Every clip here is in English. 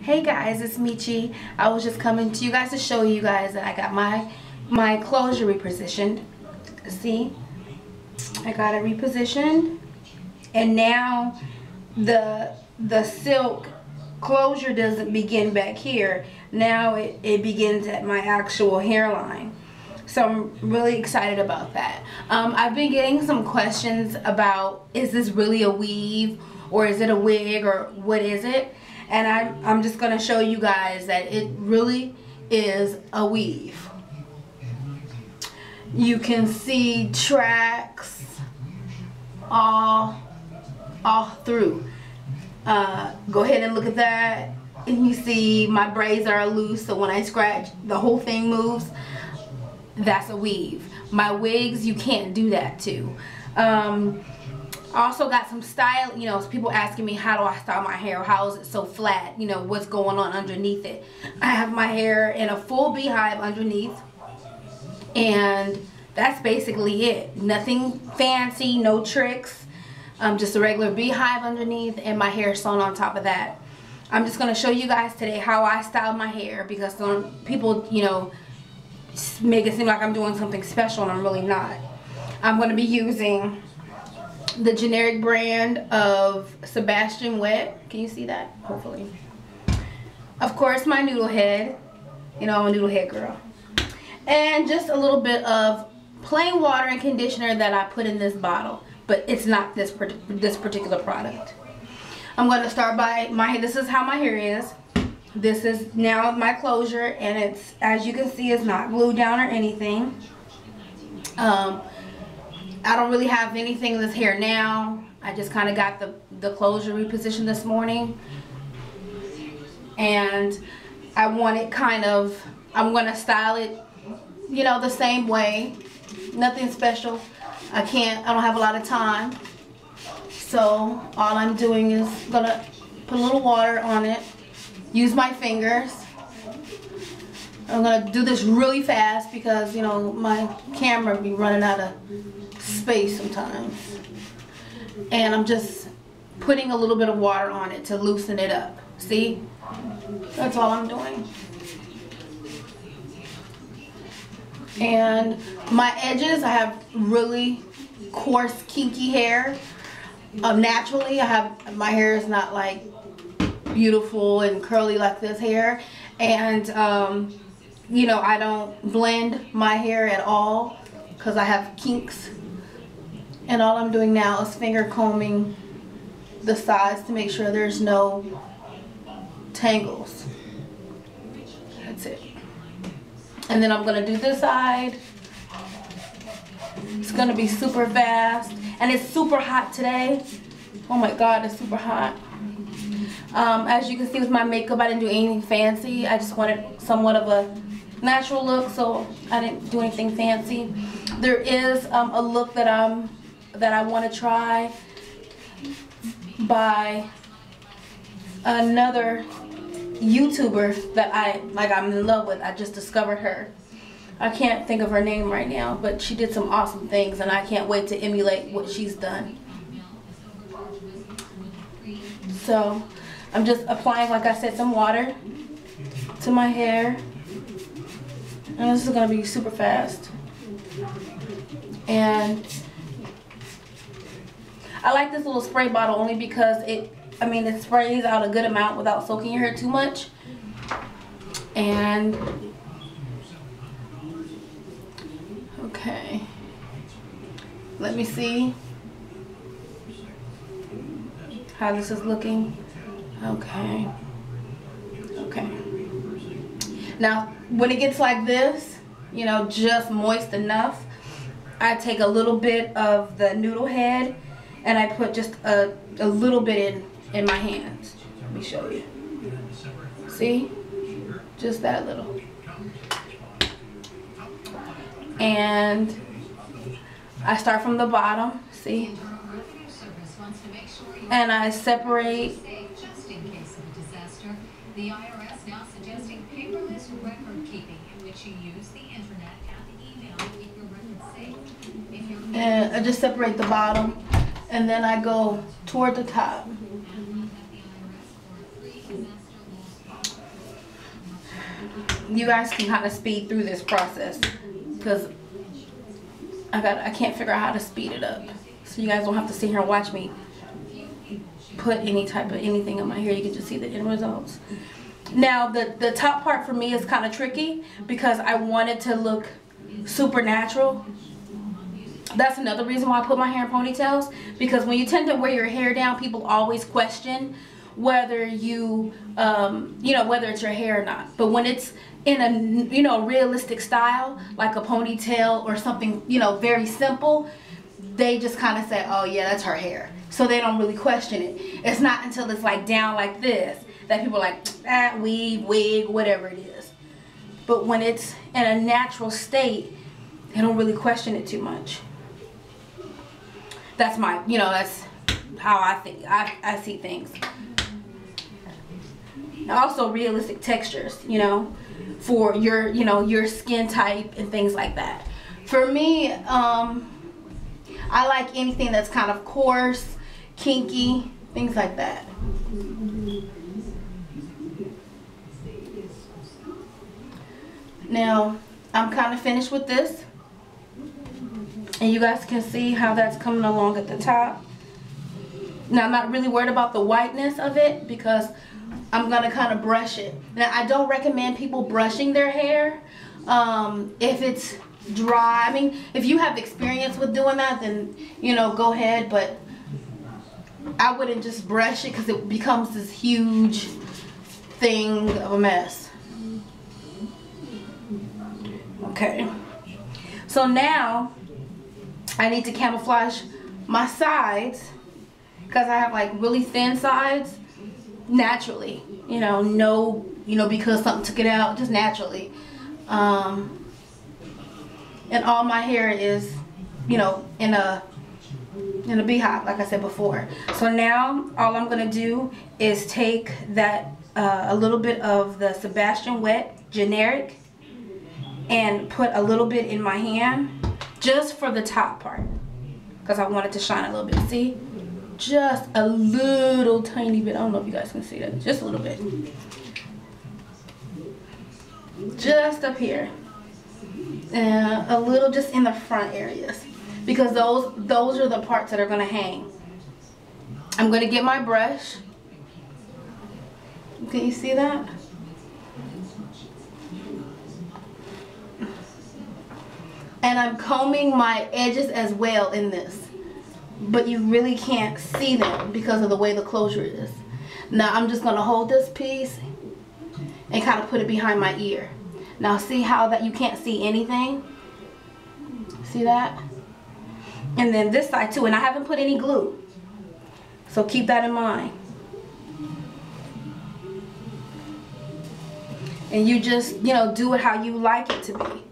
Hey guys, it's Michi. I was just coming to you guys to show you guys that I got my closure repositioned. See, I got it repositioned, and now the silk closure doesn't begin back here. Now it begins at my actual hairline. So I'm really excited about that. I've been getting some questions about, is this really a weave or is it a wig or what is it? And I'm just going to show you guys that it really is a weave. You can see tracks all through. Go ahead and look at that. And you see my braids are loose, so when I scratch, the whole thing moves. That's a weave. My wigs, you can't do that to. Also got some style, people asking me, how do I style my hair? How is it so flat? What's going on underneath it? I have my hair in a full beehive underneath, and that's basically it. Nothing fancy, no tricks. Just a regular beehive underneath, and my hair sewn on top of that. I'm just going to show you guys today how I style my hair, because some people, make it seem like I'm doing something special, and I'm really not. I'm going to be using the generic brand of Sebastian Wet. Can you see that? Hopefully. Of course, my noodle head. I'm a noodle head girl. And just a little bit of plain water and conditioner that I put in this bottle, but it's not this particular product. I'm going to start by my hair. This is how my hair is. This is now my closure, and it's, as you can see, it's not glued down or anything. I don't really have anything in this hair now. I just kind of got the closure repositioned this morning, and I want it I'm going to style it, the same way. Nothing special. I don't have a lot of time. So all I'm doing is going to put a little water on it. Use my fingers. I'm going to do this really fast because, my camera be running out of space sometimes. And I'm just putting a little bit of water on it to loosen it up. See? That's all I'm doing. And my edges, I have really coarse, kinky hair. Naturally, my hair is not like beautiful and curly like this hair, and I don't blend my hair at all because I have kinks, and all I'm doing now is finger combing the sides to make sure there's no tangles. That's it. And then I'm going to do this side. It's going to be super fast, and it's super hot today. Oh my god, it's super hot. As you can see with my makeup, I didn't do anything fancy. I just wanted somewhat of a natural look, so I didn't do anything fancy. There is a look that I want to try by another YouTuber that I'm in love with. I just discovered her. I can't think of her name right now, but she did some awesome things, and I can't wait to emulate what she's done. So I'm just applying, like I said, some water to my hair, and this is going to be super fast. And I like this little spray bottle only because it sprays out a good amount without soaking your hair too much. And okay, let me see how this is looking. Okay. Now, when it gets like this, just moist enough, I take a little bit of the noodle head and I put just a little bit in my hands. Let me show you. See? Just that little. And I start from the bottom, see? And I separate. Just in case of a disaster, the IRS now suggesting paperless record keeping, in which you use the internet and email to keep your records safe. And I just separate the bottom, and then I go toward the top. you guys can kind of speed through this process, because I can't figure out how to speed it up, so you guys don't have to sit here and watch me put any type of anything in my hair. You can just see the end results. Now the top part for me is kind of tricky because I want it to look super natural. That's another reason why I put my hair in ponytails, because when you tend to wear your hair down, people always question whether you whether it's your hair or not. But when it's in a realistic style, like a ponytail or something very simple, they just kind of say, oh yeah, that's her hair, so they don't really question it. It's not until it's like down like this that people are like, weave, wig, whatever it is. But when it's in a natural state, they don't really question it too much. That's my, that's how I think, I see things. Also realistic textures, for your, your skin type and things like that. For me, I like anything that's kind of coarse, kinky, things like that. Now, I'm kind of finished with this. And you guys can see how that's coming along at the top. Now, I'm not really worried about the whiteness of it because I'm going to kind of brush it. Now, I don't recommend people brushing their hair if it's dry. I mean, if you have experience with doing that, then, go ahead. But I wouldn't just brush it because it becomes this huge thing of a mess. Okay. So now I need to camouflage my sides because I have like really thin sides naturally, no, because something took it out, just naturally. And all my hair is, in a beehive, like I said before. So now all I'm gonna do is take that a little bit of the Sebastian Wet generic and put a little bit in my hand just for the top part because I want it to shine a little bit. See, just a little tiny bit. I don't know if you guys can see that, just a little bit, just up here, and a little just in the front areas, because those are the parts that are going to hang. I'm going to get my brush. Can you see that? And I'm combing my edges as well in this, but you really can't see them because of the way the closure is. Now I'm just going to hold this piece and kind of put it behind my ear. Now see how that you can't see anything? See that? And then this side too, and I haven't put any glue, so keep that in mind. And you just, do it how you like it to be.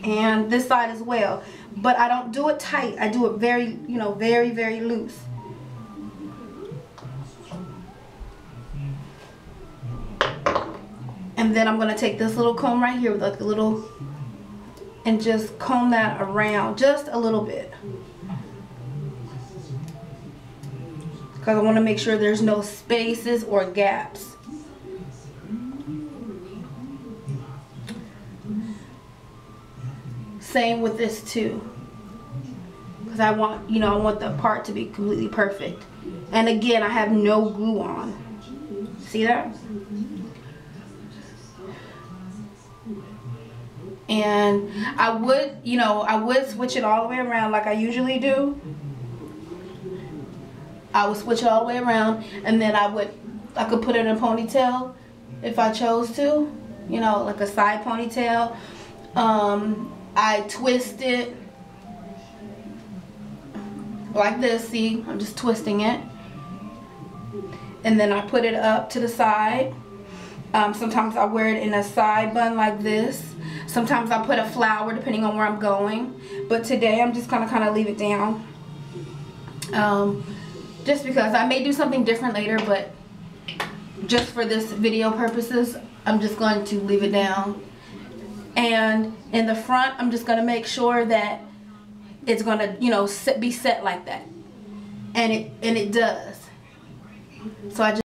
And this side as well, but I don't do it tight. I do it very, very, very loose. And then I'm going to take this little comb right here with like a little, and just comb that around just a little bit, because I want to make sure there's no spaces or gaps. Same with this too, because I want, I want the part to be completely perfect. And again, I have no glue on. See that? And I would, I would switch it all the way around like I usually do. I would switch it all the way around, and then I could put it in a ponytail if I chose to, like a side ponytail. I twist it like this. See, I'm just twisting it, and then I put it up to the side. Sometimes I wear it in a side bun like this. Sometimes I put a flower depending on where I'm going, but today I'm just gonna kind of leave it down, just because I may do something different later, but just for this video purposes, I'm just going to leave it down. And in the front, I'm just going to make sure that it's going to, be set like that. And it does. So I just